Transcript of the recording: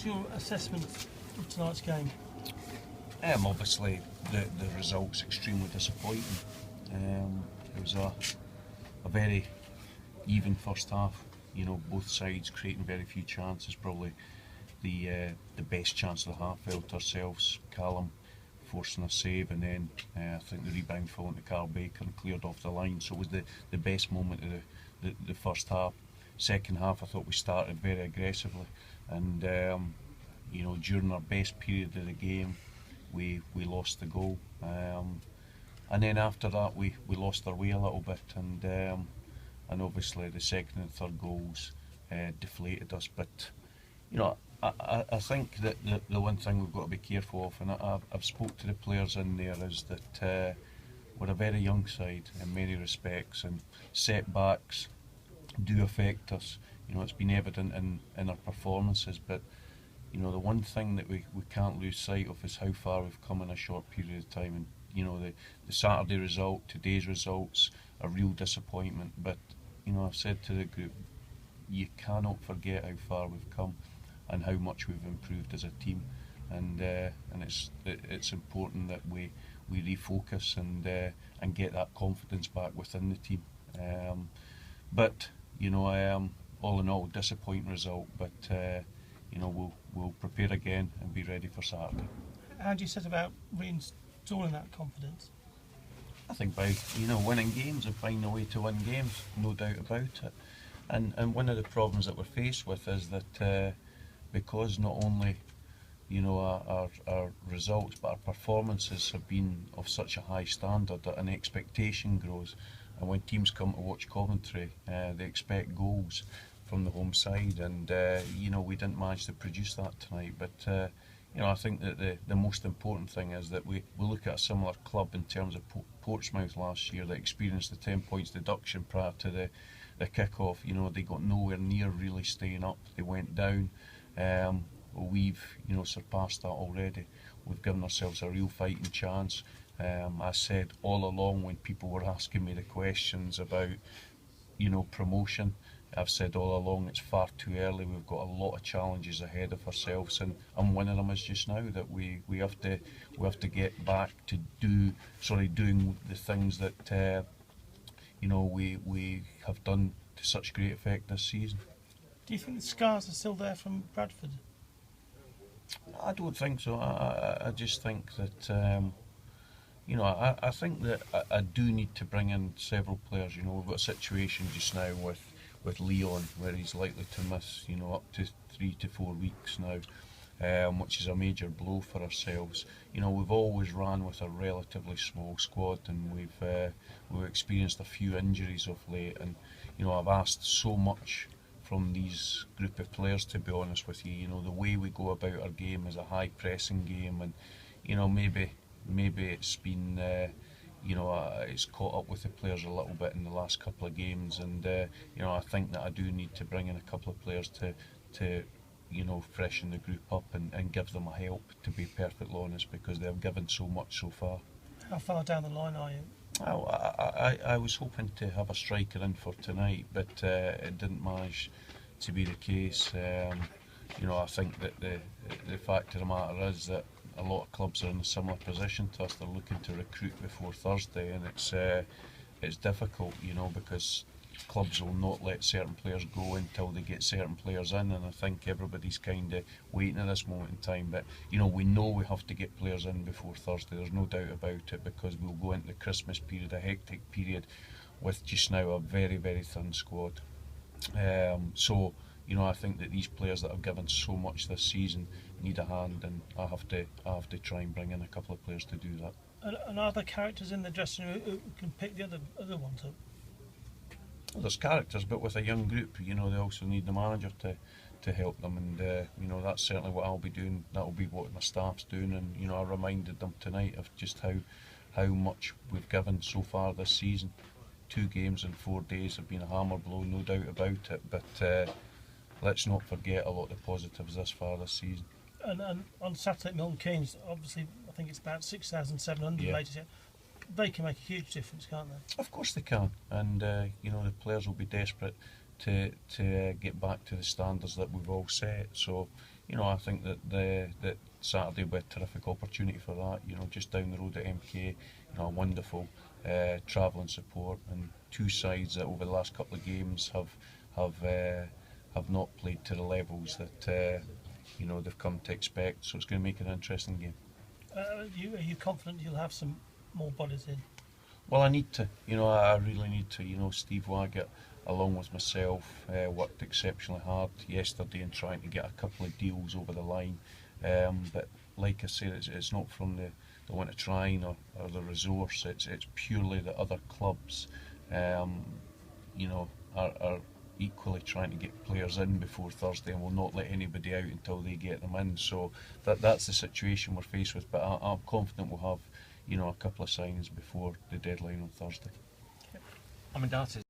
What's your assessment of tonight's game? Obviously, the result's extremely disappointing. It was a very even first half. You know, both sides creating very few chances. Probably the best chance of the half fell to ourselves. Callum forcing a save, and then I think the rebound fell into Carl Baker and cleared off the line. So it was the best moment of the first half. Second half, I thought we started very aggressively, and you know, during our best period of the game, we lost the goal, and then after that we lost our way a little bit, and obviously the second and third goals deflated us. But you know, I think that the one thing we've got to be careful of, and I've spoke to the players in there, is that we're a very young side in many respects, and setbacks do affect us. You know, it's been evident in our performances, but you know, the one thing that we can't lose sight of is how far we've come in a short period of time. And you know, the Saturday result, today's results, a real disappointment. But you know, I've said to the group, you cannot forget how far we've come and how much we've improved as a team. And it's important that we refocus and get that confidence back within the team. But you know, all in all, disappointing result. But you know, we'll prepare again and be ready for Saturday. How do you set about reinstalling that confidence? I think by, you know, winning games and finding a way to win games, no doubt about it. And one of the problems that we're faced with is that because not only, you know, our results but our performances have been of such a high standard, that an expectation grows. And when teams come to watch Coventry, they expect goals from the home side, and you know, we didn't manage to produce that tonight. But you know, I think that the most important thing is that we look at a similar club in terms of Portsmouth last year that experienced the 10 points deduction prior to the kick-off. You know, they got nowhere near really staying up. They went down. We've, you know, surpassed that already. We've given ourselves a real fighting chance. I said all along when people were asking me the questions about, you know, promotion, I've said all along it's far too early. We've got a lot of challenges ahead of ourselves, and one of them is just now that we have to get back to doing the things that you know, we have done to such great effect this season. Do you think the scars are still there from Bradford? I don't think so. I just think that you know, I think that I do need to bring in several players. You know, we've got a situation just now with Leon where he's likely to miss, you know, up to 3 to 4 weeks now, which is a major blow for ourselves. You know, we've always ran with a relatively small squad, and we've experienced a few injuries of late. And you know, I've asked so much from these group of players, to be honest with you. You know, the way we go about our game is a high pressing game, and you know, maybe it's been you know, it's caught up with the players a little bit in the last couple of games, and you know, I think that I do need to bring in a couple of players to you know, freshen the group up and give them a help, to be perfectly honest, because they've given so much so far. How far down the line are you? I was hoping to have a striker in for tonight, but it didn't manage to be the case. You know, I think that the fact of the matter is that a lot of clubs are in a similar position to us. They're looking to recruit before Thursday, and it's difficult, you know, because clubs will not let certain players go until they get certain players in, and I think everybody's kind of waiting at this moment in time. But you know, we know we have to get players in before Thursday. There's no doubt about it, because we'll go into the Christmas period, a hectic period, with just now a very, very thin squad. So you know, I think that these players that have given so much this season need a hand, and I have to try and bring in a couple of players to do that. And are there characters in the dressing room who can pick the other ones up? Well, there's characters, but with a young group, you know, they also need the manager to help them, and you know, that's certainly what I'll be doing. That'll be what my staff's doing, and you know, I reminded them tonight of just how much we've given so far this season. 2 games in 4 days have been a hammer blow, no doubt about it, but let's not forget a lot of the positives this far this season. And on Saturday at Milton Keynes, obviously, I think it's about 6,700 Yeah. latest. They can make a huge difference, can't they? Of course they can, and you know, the players will be desperate to get back to the standards that we've all set. So you know, I think that Saturday will be a terrific opportunity for that. You know, just down the road at MK, you know, wonderful travelling support, and two sides that over the last couple of games have not played to the levels that you know they've come to expect. So it's going to make an interesting game. Are you confident you'll have some more bodies in? Well, I need to. You know, I really need to. You know, Steve Waggett, along with myself, worked exceptionally hard yesterday in trying to get a couple of deals over the line. But like I said, it's not from the want of trying or the resource. It's purely that other clubs, you know, are equally trying to get players in before Thursday and will not let anybody out until they get them in. So that's the situation we're faced with. But I'm confident we'll have, you know, a couple of signings before the deadline on Thursday. I mean, that is